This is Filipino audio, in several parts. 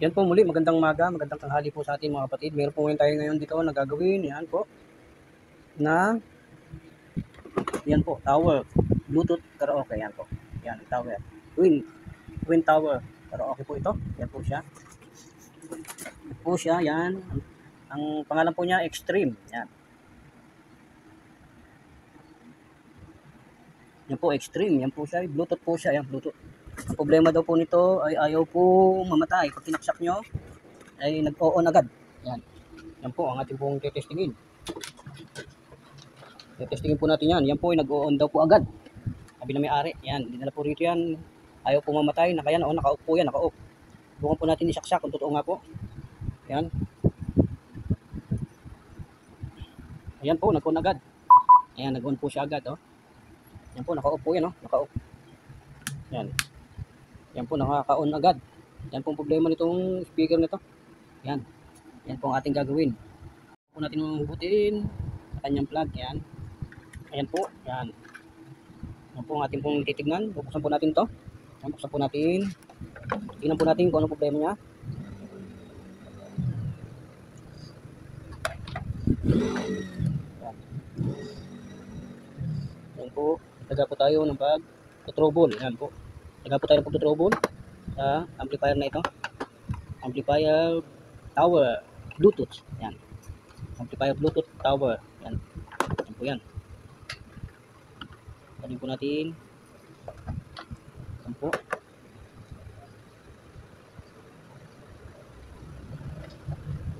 Yan po muli, magandang umaga, magandang tanghali po sa ating mga kapatid. Meron po ngayon tayo ngayon dito na gagawin, yan po, na, yan po, tower, Bluetooth karaoke, yan po. Yan, tower. Twin tower karaoke po ito. Yan po siya. Yan po siya, yan. Ang pangalan po niya, Extreme. Yan. Yan po, Extreme. Yan po siya, Bluetooth po siya, yan, Bluetooth. Ang problema daw po nito ay ayaw po mamatay. Pag tinaksak nyo, ay nag-on agad. Yan. Yan po ang ating pong tetestingin. Tetestingin po natin yan. Yan po ay nag-on daw po agad. Sabi na may-ari. Yan. Hindi na po rito yan. Ayaw po mamatay. Naka-yan. O, naka-off po yan. Naka-off. Bukan po natin isaksak kung totoo nga po. Yan. Ayan po. Nag-on agad. Ayan. Nag-on po siya agad. Oh. Yan po. Naka-off po yan. Oh. Naka-off. Yan. Yan po. Naka-on agad. Yan po ang problema nitong speaker nito. Yan. Yan po ang ating gagawin. Po natin hugutin sa kanyang plug. Yan. Ayan po. Yan. Yan po ang ating pong titignan. Buksan po natin to. Yan, buksan po natin. Tingnan po natin kung ano problema niya. Yan. Yan po. Taga po tayo ng pag-trouble. Yan po. Taga po tayo ng pag-trouble sa amplifier na ito. Amplifier tower Bluetooth. Yan. Amplifier Bluetooth tower. Yan. Yan po yan. Tanin po natin. Yan po.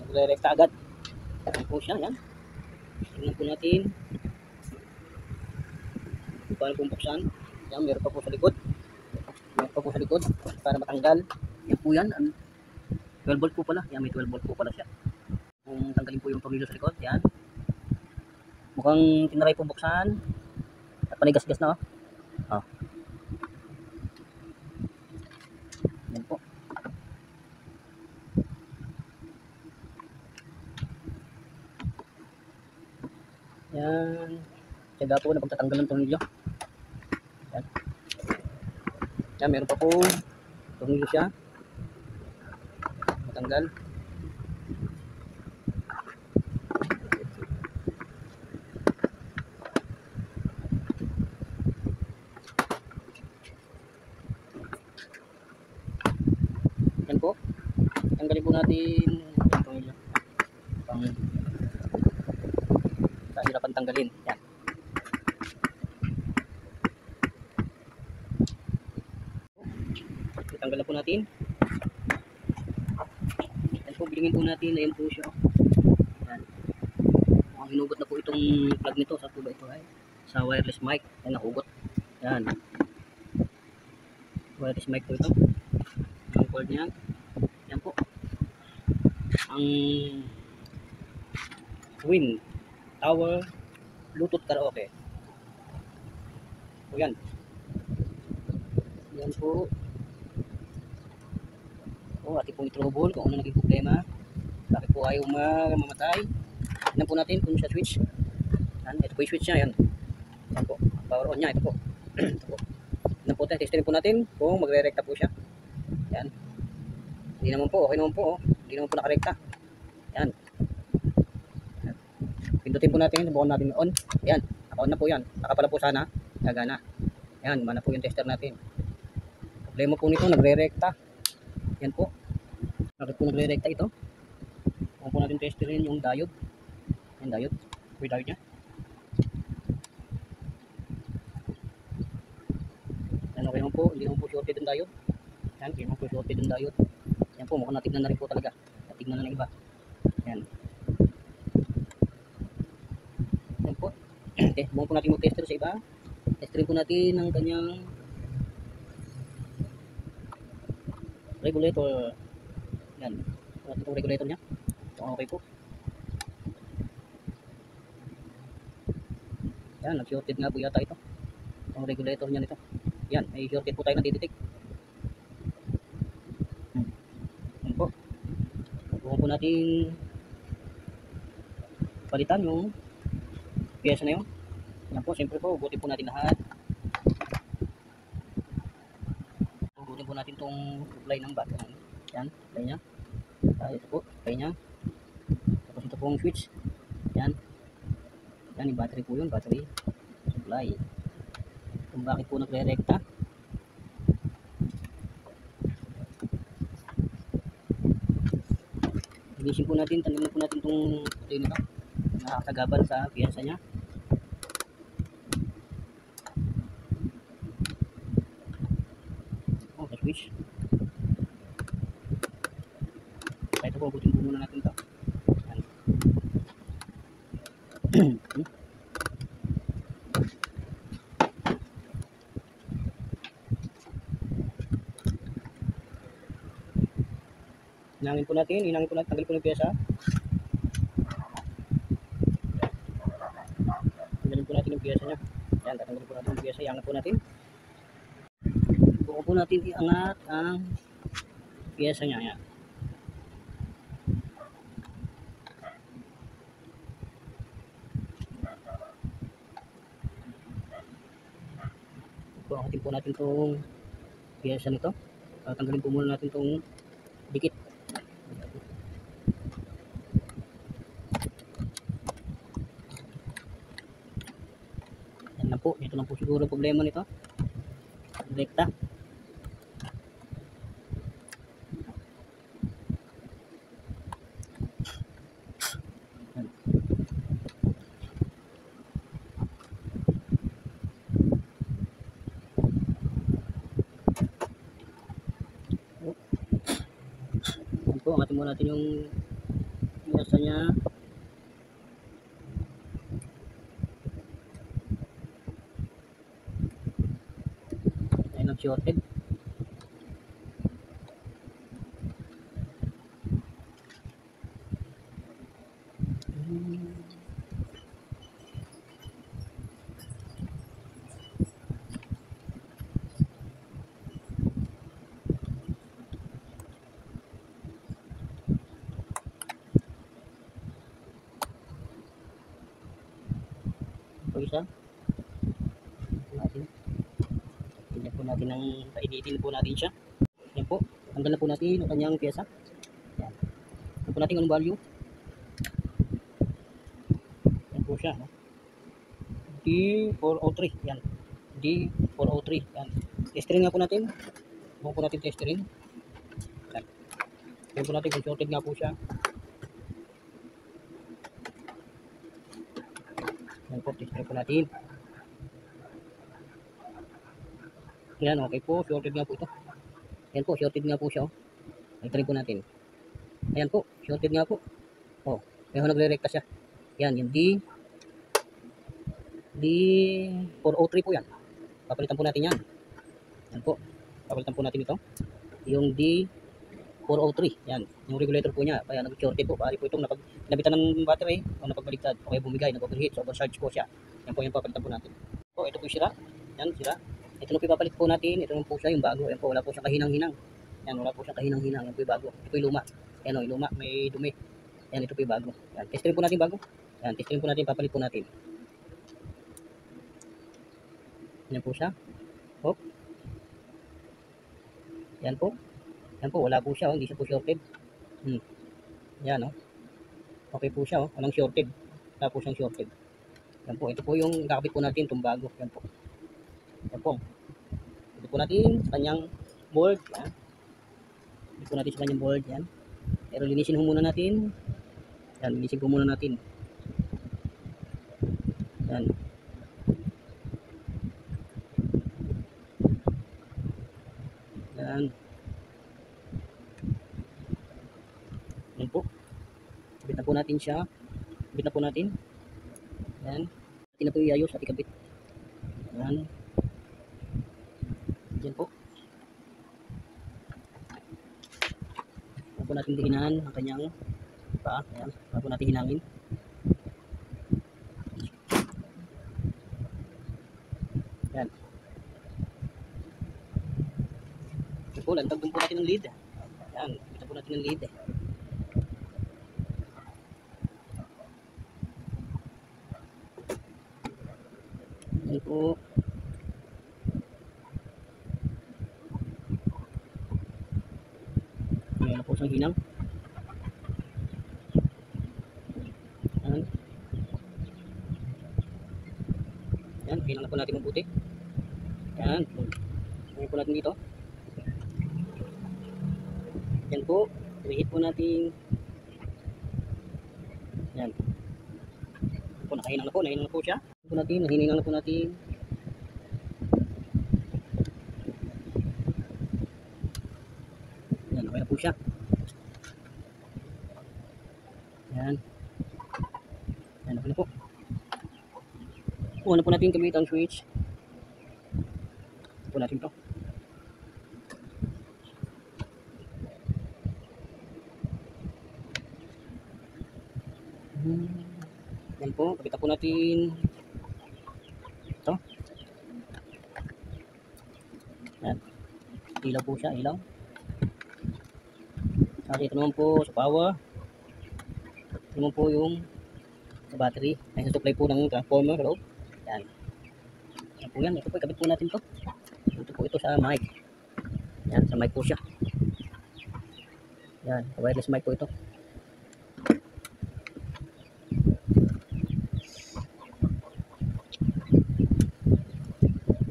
Nagre-recta agad. Yan po siya. Yan. Tingnan po natin. Paano pong buksan. Yan. Meron pa po sa likod. Meron pa po sa likod. Para matanggal. Yan po yan. 12 volt po pala. Yan. May 12 volt po pala siya. Kung tanggalin po yung tornilyo sa likod. Yan. Mukhang tinaray po buksan. At panigas-gas na. Oh. Yan po. Yan. Tiyaga po na pagtatanggal ng tornilyo. Yan. Yan. Meron pa po tornilyo siya. Matanggal. Yan po. Tanggalin po natin yung tornilyo. Kahirapan tanggalin. Yan. Tanggal na po natin. Yan po, bilingin po natin. Ayan po siya. Yan. Mukhang hinugot na po itong plug nito. Sa tuba ito ay sa wireless mic. Yan, nahugot. Yan. Wireless mic po ito. Ang cord niya. Yan po. Ang Twin Tower Bluetooth karaoke. O yan. Yan po. O, ating pong i-trouble kung ano naging problema. Bakit po ayaw mamatay. Tignan po natin kung siya switch. Yan. Ito po yung switch niya. Yan. Yan po. Power on niya. Ito po. Ito po. Tignan po tayo. Testin po natin kung magre-recta po siya. Yan. Hindi naman po. Okay naman po. Oh. Hindi naman po nakarekta. Yan. Pindutin po natin. Bukan natin on. Yan. Naka-on na po yan. Nakapala po sana. Gagana. Yan. Mana po yung tester natin. Problema po nito. Nagre-recta. Yan po. Bakit po nagre-recta ito? Kung po natin testerin yung diode. Yung diode. Yung diode niya. Yan, okay naman po. Hindi naman po shorted yung diode. Yan. Hindi naman po shorted yung diode. Yan po. Mukhang natignan na rin po talaga. Natignan na ng iba. Yan. Yan po. Okay. Bukan po natin mag-tester sa iba. Testerin po natin ang kanyang regulator. Yan. Itong regulator niya. Okay po. Yan. Nag-shorted nga po yata ito. Itong regulator niya nito. Yan. May shorted po tayo na didetect. Yan po. Bukan po natin palitan yung piyesa na yun. Yan po. Siyempre po. Buti po natin lahat. Buti po natin itong supply ng battery. Yan, supply niya. Ito po, supply niya. Tapos ito pong switch. Yan. Yan, yung battery po yun, battery supply. Kung bakit po nagre-rekta. Linisin po natin, tanggalin po natin itong puti nito. Nakakagabal sa piyesa niya. Oh, sa switch. Ito po, butin po muna natin ito. Hinangin po natin, tanggalin po yung piyesa. Tanggalin po natin yung piyesa niya. Yan, tatanggalin po natin yung piyesa, iangat po natin. Buko po natin iangat ang piyesa niya. Yan. Angatin po natin itong piyesa nito. Tanggalin po muna natin itong dikit. Yan lang po. Ito lang po siguro problema nito. Direkta. Yan po. Angatin muna natin yung piyesa niya. Ay, nag-shorted. Isa natin. Tingnan po natin ang painitin po natin siya. Yan po. Tanggal na po natin ang kanyang pyesa. Yan. Tingnan po natin anong value. Yan po siya. No? D403. Yan. D403. Yan. Testering nga po natin. Bukan po natin testering. Yan. Tingnan po natin kung shorted nga po siya. Yan po. Testering po natin. Yan, okay po. Shorted nga po ito. Yan po, shorted nga po siya. Oh. Ito po natin. Ayan po, shorted nga po. Oh, may nagre-rekta siya. Yan, yung D403 po yan. Papalitan po natin yan. Yan po. Papalitan po natin ito. Yung D403. Yan, yung regulator po niya. Kaya nag-shorted po. Bali po itong nabitan ng battery o napagbaliktad. O kaya bumigay, nag-overheat, so overcharge po siya. Yan po yung papalitan po natin. Po, ito po yung sira. Yan, sira. Ito na po ipapalit po natin. Ito na po siya yung bago. Yan po, wala po siyang kahinang-hinang. Yan, wala po siyang kahinang-hinang. Yan po yung bago. Ito po yung luma. Yan o, yung luma. May dumi. Yan, ito po yung bago. Yan, testing po natin bago. Yan, testing po natin. Papalit po natin. Yan po siya. Hop. Yan po. Yan po, wala po siya. Oh. Hindi siya po shorted. Yan o. Okay po siya. Oh. Walang shorted. Wala po siyang shorted. Yan po. Ito po yung kakabit po natin. Itong bago. Yan po. Yan po. Ito po natin sa kanyang board. Yan. Ito po natin sa kanyang board. Yan. Pero linisin ho muna natin. Yan. Linisin po muna natin. Yan. Yan. Yan po. Kabit na po natin siya. Kabit na po natin. Yan. Natin na po iayos at ikabit. Yan. Yan po. Huwag po natin dihinan ang kanyang paa. Yan. Huwag po natin hinangin. Yan. Yan po. Lantag po natin ng lead. Yan. Kita po natin ng lead. Yan po. hinang. Yan. Yan, hinang na po natin mabuti. Yan. Hinang po natin dito. Yan po. I-hit po natin. Yan. Po, nakahinang na po. Nahinang na po siya. Po natin, nahiningan na po natin. Yan, okay na po siya. Yan. Yan, okay na po. Una po natin gamit ang switch. Po natin to. Yan po, kapita po natin ito. Yan. Ilaw po siya, ilaw. Saka ito naman po sa power. Ito naman po yung sa battery. Ay sa supply po ng transformer. Hello. Yan. Yan po yan. Ito po, ikabit po natin to. Ito po ito sa mic. Yan, sa mic po siya. Yan, wireless mic po ito.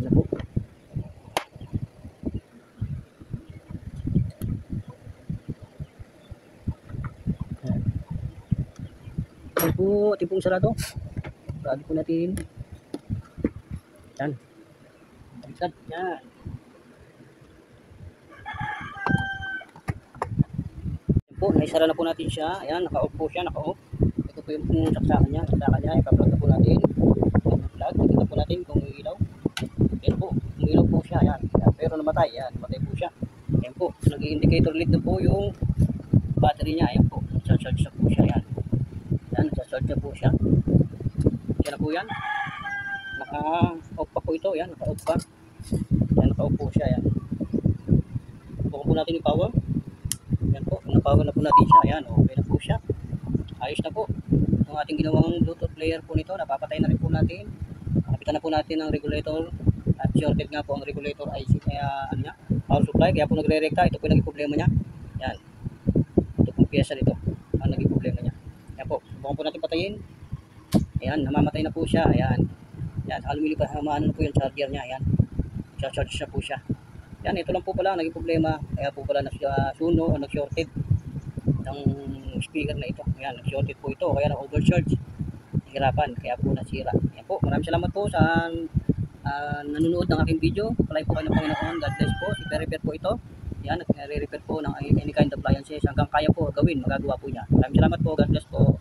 Yan po. Yan. Yan po, ating pong sarado. Sarado po natin. Yan. Baliktad. Yan. Yan po, naisara na po natin siya. Ayan, naka-off po siya, naka-off. Ito po yung saksakan niya. Saksakan niya, ipa-plug na po natin. Plug, tingnan po natin kung may ilaw. Yan po, may ilaw po siya. Yan. Yan. Pero namatay. Yan, namatay po siya. Yan po, nag-indicator light na po yung battery niya. Ayan po, nagsa-charge na po siya. Yan. Yan, nagsa-charge na po siya. Yan na po yan. Naka-off pa po ito. Yan, naka-off pa. Yan, naka-off po siya. Yan. Bukan po natin yung power. Yan po, na-power na po natin siya. Yan, okay na po siya. Ayos na po. Ang ating ginawang Bluetooth player po nito, napapatay na rin po natin. Kapitan na po natin ang regulator. At shorted nga po ang regulator IC. Kaya, ano niya, power supply. Kaya po nagre-recta. Ito po yung naging problema niya. Yan. Ito pong piyesa nito. Ang naging problema niya. Yan po, bukan po natin patayin. Ayan, namamatay na po siya. Ayan. Yan, lumilipad, maano na po yung charger niya. Ayan. Charge na po siya. Yan, ito lang po pala naging problema. Kaya po pala nag-suno o nag-shorted ng speaker na ito. Ayan, nag-shorted po ito. Kaya na-overcharge. Hirapan. Kaya po nasira. Ayan po. Maraming salamat po sa nanonood ng aking video. Palay po kayo ng Panginoon. God bless po. Si Periper po ito. Yan, nagre-repair po ng any kind of appliances. Hanggang kaya po gawin, magagawa po niya. Maraming salamat po. God bless po.